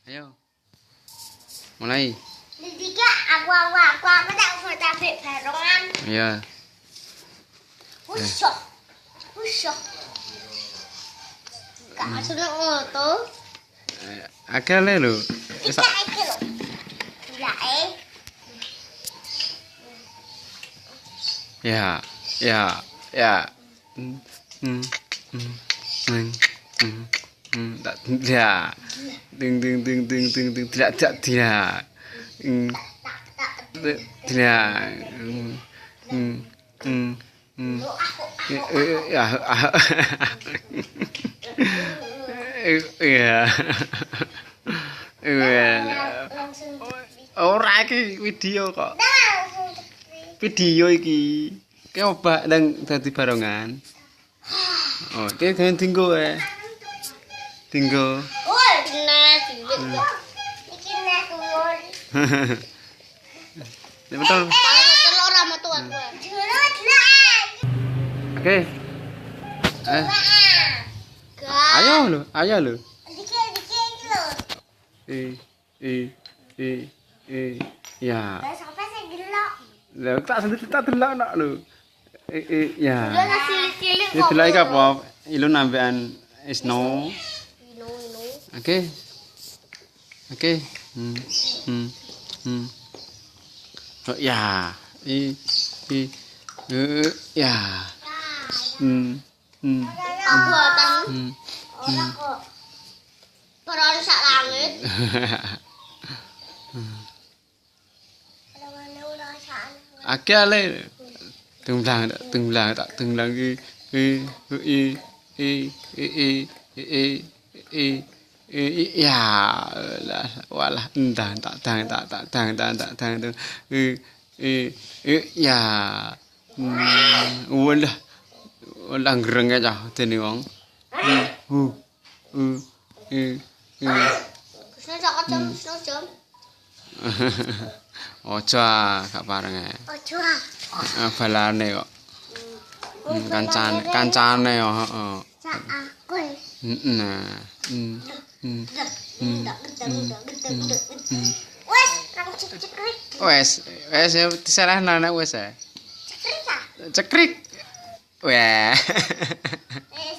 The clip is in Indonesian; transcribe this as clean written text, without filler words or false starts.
Ayo. Mulai. Dika aku tak fotografi barongan. Iya. Usok. Kak seneng ngoto. Akeh le lho. Iki lho. Ilae. Ya. Tak tidak. Ding tidak tidak. Tidak. Ya. Iya. Langsung Ora iki video kok. langsung Video iki. Ki obak nang dadi barongan. Oh, ki gawe dinggo ae. Dinggo. Woi, nah cilik. Iki nek turun. Ya betul. Paling telur sama tuan gue. Jurut lah. Oke. Ayo lho. Dikit lho. Ya. Lah sampai saya gelok. Lah tak delok nok lho. Ya. Udah ngasih cilik Ini delok iki apa? Ilun nambekan Isno. Ino. Oke. Oh ya. Ya. Kabuatan. Ora kok. Peron sak langit. Ada mana ora sak. Akeh ale. Tunglang ya lah walah entah tak ya walah ngreng aja dene wong Kusno sak jam. ojo gak pareng ae Ojo balane kok kancane heeh sak aku. nah Wes, langsung cekrik. wes ya disalahno nek wes ya Cekrik ah. cekrik weh Wes.